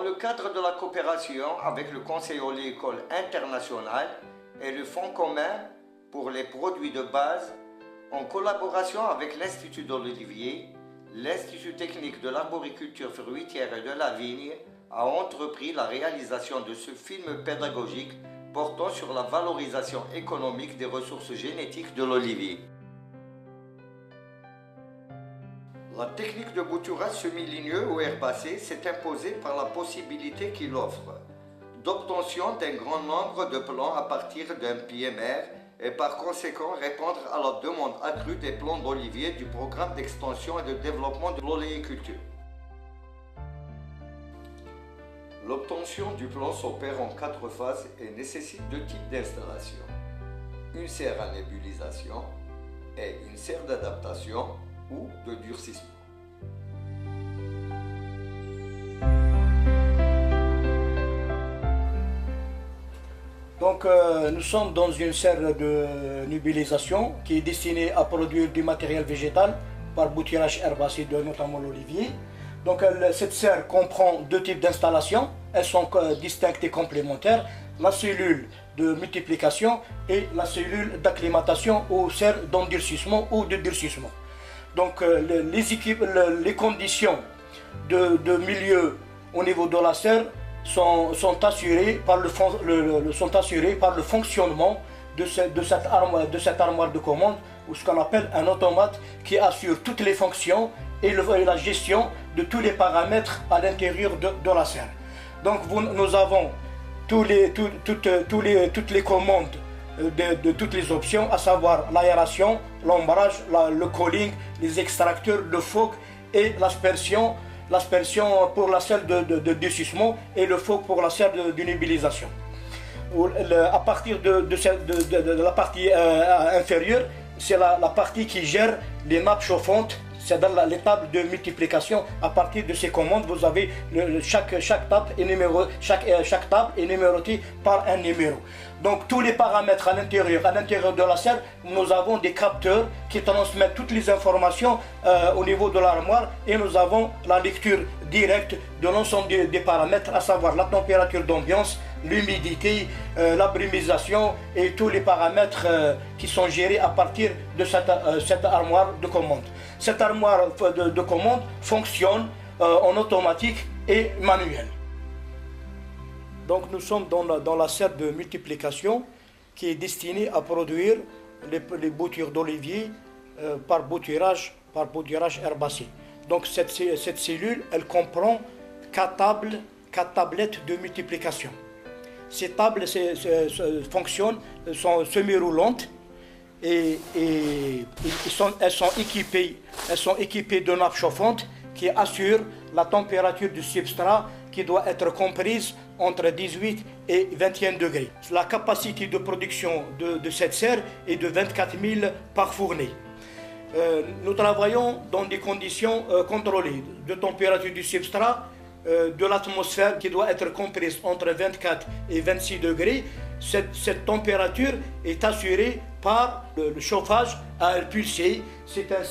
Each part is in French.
le cadre de la coopération avec le Conseil oléicole international et le Fonds commun pour les produits de base, en collaboration avec l'Institut de l'Olivier, l'Institut technique de l'arboriculture fruitière et de la vigne a entrepris la réalisation de ce film pédagogique portant sur la valorisation économique des ressources génétiques de l'olivier. La technique de bouturage semi-ligneux ou herbacé s'est imposée par la possibilité qu'il offre d'obtention d'un grand nombre de plants à partir d'un pied mère et par conséquent répondre à la demande accrue des plants d'olivier du programme d'extension et de développement de l'oléiculture. L'obtention du plant s'opère en 4 phases et nécessite 2 types d'installation. Une serre à nébulisation et une serre d'adaptation ou de durcissement. Donc nous sommes dans une serre de nubilisation qui est destinée à produire du matériel végétal par bouturage herbacé de notamment l'olivier. Donc cette serre comprend 2 types d'installations, elles sont distinctes et complémentaires, la cellule de multiplication et la cellule d'acclimatation ou serre d'endurcissement ou de durcissement. Donc les conditions de milieu au niveau de la serre sont assurées par le fonctionnement de cette armoire de commande, ou ce qu'on appelle un automate qui assure toutes les fonctions et la gestion de tous les paramètres à l'intérieur de la serre. Donc nous avons toutes les commandes de toutes les options, à savoir l'aération, l'ombrage, le cooling, les extracteurs, le phoque et l'aspersion pour la serre de durcissement et le phoque pour la serre de nubilisation. À partir de la partie inférieure, c'est la partie qui gère les nappes chauffantes. C'est dans les tables de multiplication. À partir de ces commandes, vous avez chaque table est numérotée par un numéro. Donc tous les paramètres à l'intérieur de la serre, nous avons des capteurs qui transmettent toutes les informations au niveau de l'armoire, et nous avons la lecture directe de l'ensemble des paramètres, à savoir la température d'ambiance, l'humidité, la brumisation et tous les paramètres qui sont gérés à partir de cette armoire de commande. Cette armoire de commande fonctionne en automatique et manuel. Donc nous sommes dans la serre de multiplication qui est destinée à produire les boutures d'olivier par bouturage herbacé. Donc cette cellule, elle comprend 4 tablettes de multiplication. Ces tables fonctionnent, sont semi-roulantes et elles sont équipées de nappes chauffantes qui assurent la température du substrat qui doit être comprise entre 18 et 21 degrés. La capacité de production de cette serre est de 24 000 par fournée. Nous travaillons dans des conditions contrôlées de température du substrat, de l'atmosphère qui doit être comprise entre 24 et 26 degrés. Cette température est assurée par le chauffage à air pulsé. C'est un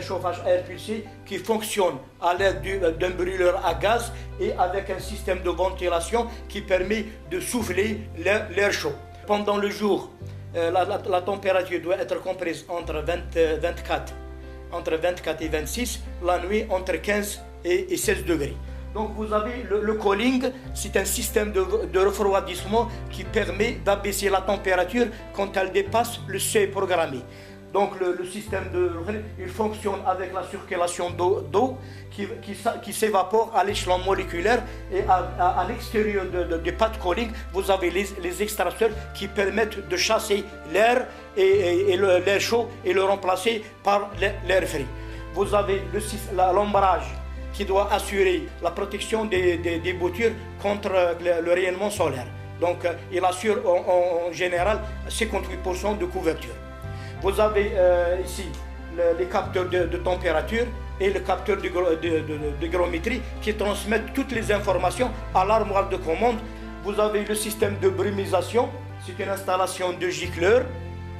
chauffage à air pulsé qui fonctionne à l'aide d'un brûleur à gaz et avec un système de ventilation qui permet de souffler l'air chaud. Pendant le jour, la température doit être comprise entre 24 et 26, la nuit entre 15 et 16 degrés. Donc vous avez le cooling, c'est un système de refroidissement qui permet d'abaisser la température quand elle dépasse le seuil programmé. Donc le système il fonctionne avec la circulation d'eau qui s'évapore à l'échelon moléculaire, et à l'extérieur du pad cooling, vous avez les extracteurs qui permettent de chasser l'air et l'air chaud et le remplacer par l'air frais. Vous avez l'ombrage qui doit assurer la protection des boutures contre le rayonnement solaire. Donc il assure en général 58% de couverture. Vous avez ici les capteurs de température et le capteur d'hygrométrie qui transmettent toutes les informations à l'armoire de commande. Vous avez le système de brumisation, c'est une installation de gicleur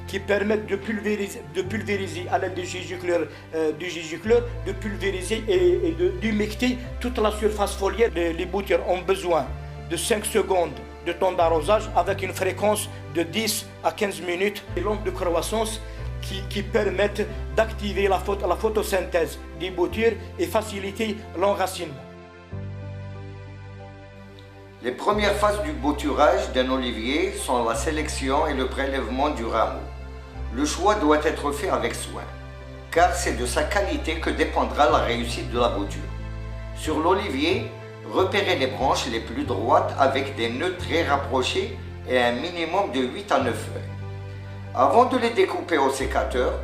qui permettent de pulvériser à l'aide du gigicleur, de pulvériser et d'humecter toute la surface foliaire. Les boutures ont besoin de 5 secondes de temps d'arrosage avec une fréquence de 10 à 15 minutes, des longues de croissance qui permettent d'activer la photosynthèse des boutures et faciliter l'enracinement. Les premières phases du bouturage d'un olivier sont la sélection et le prélèvement du rameau. Le choix doit être fait avec soin, car c'est de sa qualité que dépendra la réussite de la bouture. Sur l'olivier, repérez les branches les plus droites avec des nœuds très rapprochés et un minimum de 8 à 9 feuilles. Avant de les découper au sécateur,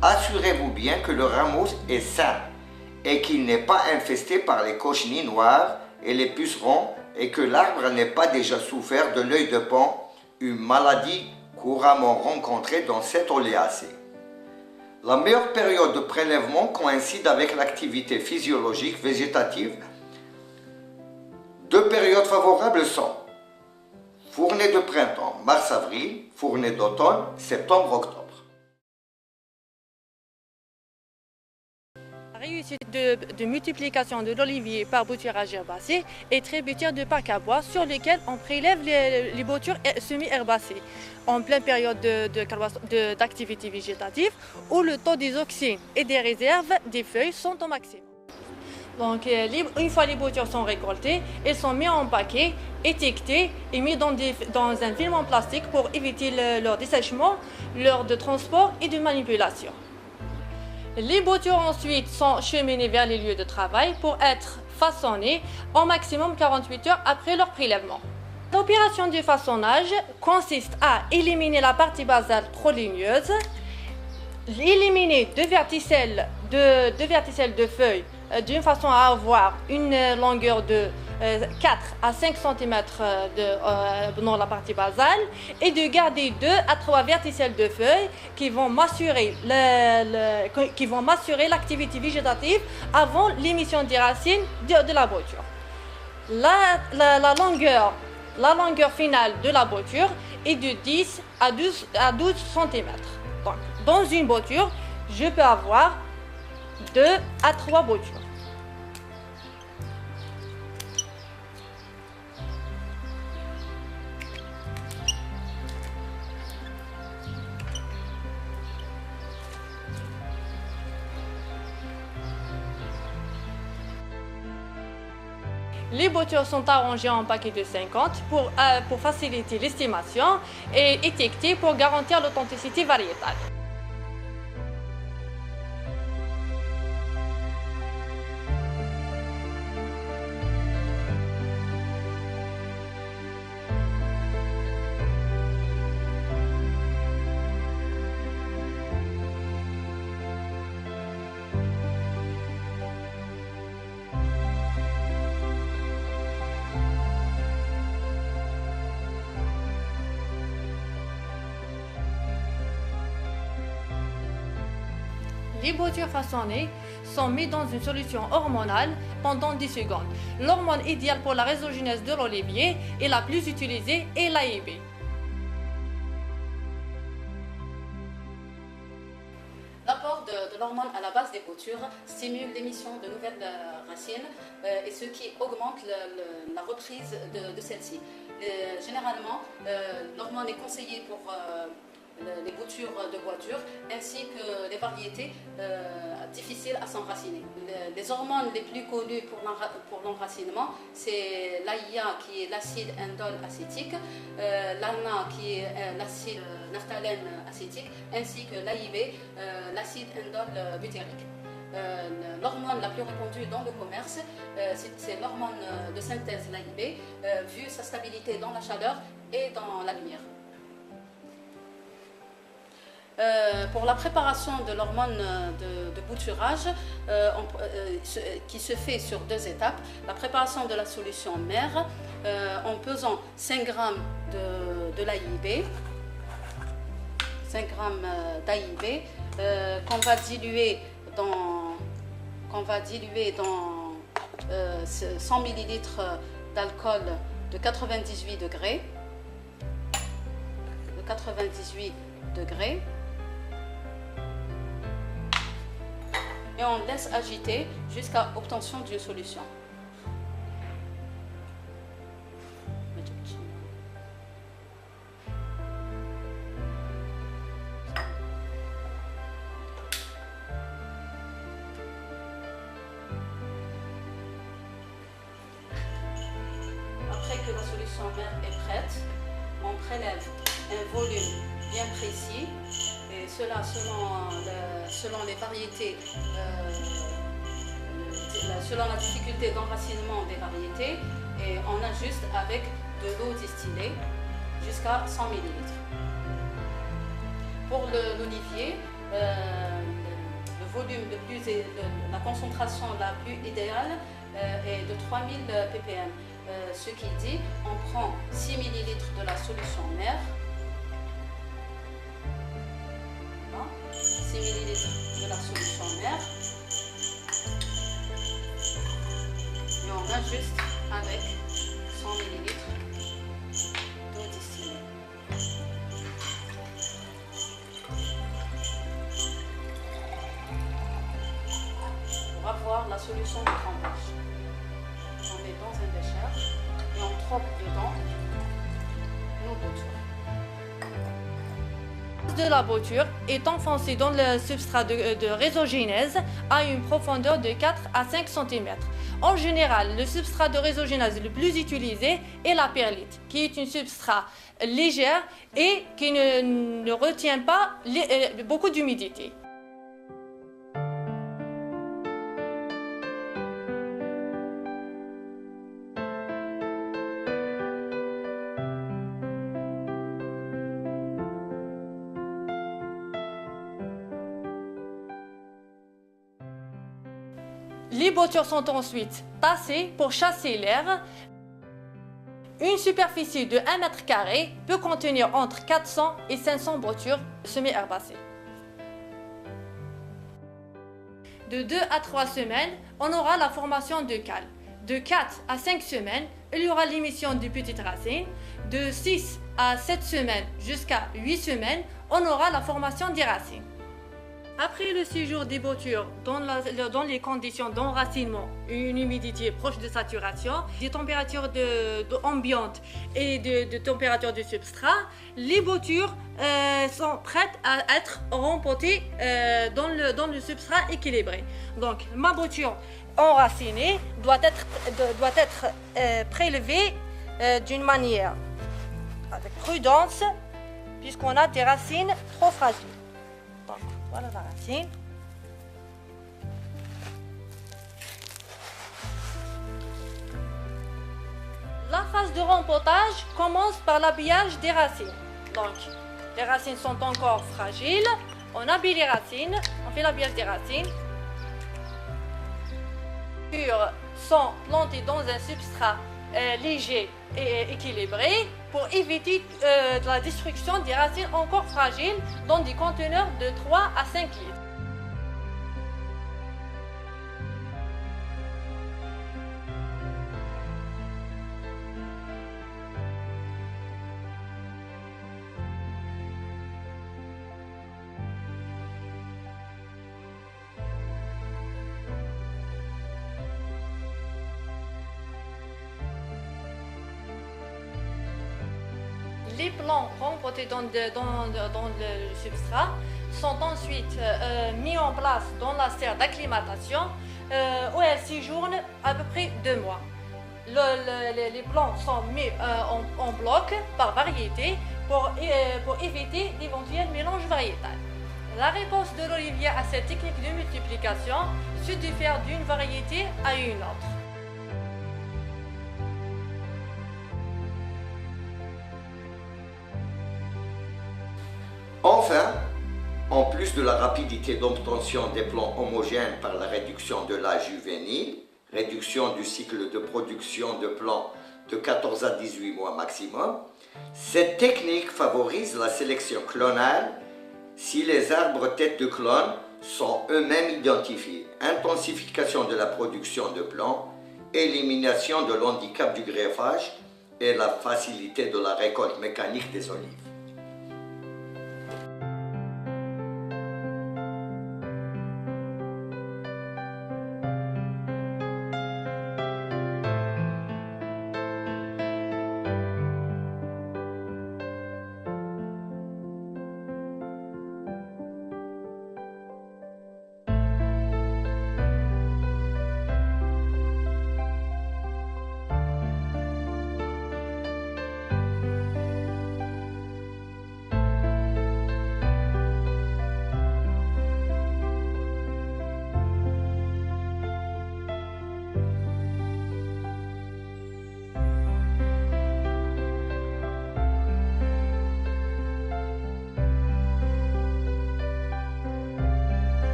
assurez-vous bien que le rameau est sain et qu'il n'est pas infesté par les cochenilles noires et les pucerons et que l'arbre n'ait pas déjà souffert de l'œil de paon, une maladie couramment rencontrée dans cette oléacée. La meilleure période de prélèvement coïncide avec l'activité physiologique végétative. Deux périodes favorables sont fournée de printemps, mars-avril, fournée d'automne, septembre-octobre. La réussite de multiplication de l'olivier par bouturage herbacé est tributaire de parcs à bois sur lesquels on prélève les boutures semi-herbacées en pleine période d'activité végétative où le taux d'isoxine et des réserves des feuilles sont au maximum. Donc, une fois les boutures sont récoltées, elles sont mises en paquet, étiquetées et mises dans un film en plastique pour éviter leur dessèchement, l'heure de transport et de manipulation. Les boutures ensuite sont cheminées vers les lieux de travail pour être façonnées en maximum 48 heures après leur prélèvement. L'opération du façonnage consiste à éliminer la partie basale trop ligneuse, éliminer deux verticelles de feuilles d'une façon à avoir une longueur de 4 à 5 cm dans la partie basale et de garder 2 à 3 verticelles de feuilles qui vont m'assurer l'activité végétative avant l'émission des racines de la bouture. La longueur finale de la bouture est de 10 à 12 cm. Donc, dans une bouture, je peux avoir 2 à 3 boutures. Les boutures sont arrangées en paquets de 50 pour faciliter l'estimation et étiquetées pour garantir l'authenticité variétale. Les boutures façonnées sont mises dans une solution hormonale pendant 10 secondes. L'hormone idéale pour la rhizogenèse de l'olivier et la plus utilisée est l'AIB. L'apport de l'hormone à la base des boutures stimule l'émission de nouvelles racines et ce qui augmente la reprise de celles-ci. Généralement, l'hormone est conseillée pour les boutures de boiture ainsi que les variétés difficiles à s'enraciner. Les hormones les plus connues pour l'enracinement, c'est l'AIA qui est l'acide indole acétique, l'ANA qui est l'acide naphthalène acétique, ainsi que l'AIB, l'acide indole butyrique. L'hormone la plus répandue dans le commerce, c'est l'hormone de synthèse, l'AIB, vu sa stabilité dans la chaleur et dans la lumière. Pour la préparation de l'hormone de bouturage, qui se fait sur 2 étapes, la préparation de la solution mère en pesant 5 g de l'AIB, 5 g d'AIB qu'on va diluer dans 100 ml d'alcool de 98 degrés. degrés. Et on laisse agiter jusqu'à obtention d'une solution. Après que la solution mère est prête, on prélève un volume bien précis, et cela selon les variétés, selon la difficulté d'enracinement des variétés, et on ajuste avec de l'eau distillée jusqu'à 100 ml. Pour l'olivier, le volume la concentration la plus idéale est de 3000 ppm. Ce qui dit, on prend 6 ml de la solution mère, 6 ml de la solution mère, et on ajuste avec 100 ml d'eau distillée. Pour avoir la solution de trempage, on met dans un bécher et on trempe dedans nos boutures. De la bouture est enfoncée dans le substrat de rhizogénèse à une profondeur de 4 à 5 cm. En général, le substrat de rhizogénèse le plus utilisé est la perlite, qui est une substrat légère et qui ne retient pas beaucoup d'humidité. Les boutures sont ensuite tassées pour chasser l'air. Une superficie de 1 m² peut contenir entre 400 et 500 boutures semi-herbacées. De 2 à 3 semaines, on aura la formation de cale. De 4 à 5 semaines, il y aura l'émission de petites racines. De 6 à 7 semaines jusqu'à 8 semaines, on aura la formation des racines. Après le séjour des boutures dans les conditions d'enracinement, une humidité proche de saturation, des températures ambiantes et de température du substrat, les boutures sont prêtes à être rempotées dans le substrat équilibré. Donc ma bouture enracinée doit être prélevée d'une manière avec prudence, puisqu'on a des racines trop fragiles. Donc, voilà la racine. La phase de rempotage commence par l'habillage des racines. Donc, les racines sont encore fragiles. On habille les racines, on fait l'habillage des racines. Les boutures sont plantées dans un substrat léger et équilibré pour éviter la destruction des racines encore fragiles dans des conteneurs de 3 à 5 litres. Les plants rempotés dans le substrat sont ensuite mis en place dans la serre d'acclimatation où elles séjournent à peu près 2 mois. Les plants sont mis en bloc par variété pour éviter d'éventuels mélanges variétals. La réponse de l'olivier à cette technique de multiplication se diffère d'une variété à une autre. Enfin, en plus de la rapidité d'obtention des plants homogènes par la réduction de l'âge juvénile, réduction du cycle de production de plants de 14 à 18 mois maximum, cette technique favorise la sélection clonale si les arbres têtes de clone sont eux-mêmes identifiés, intensification de la production de plants, élimination de l'handicap du greffage et la facilité de la récolte mécanique des olives.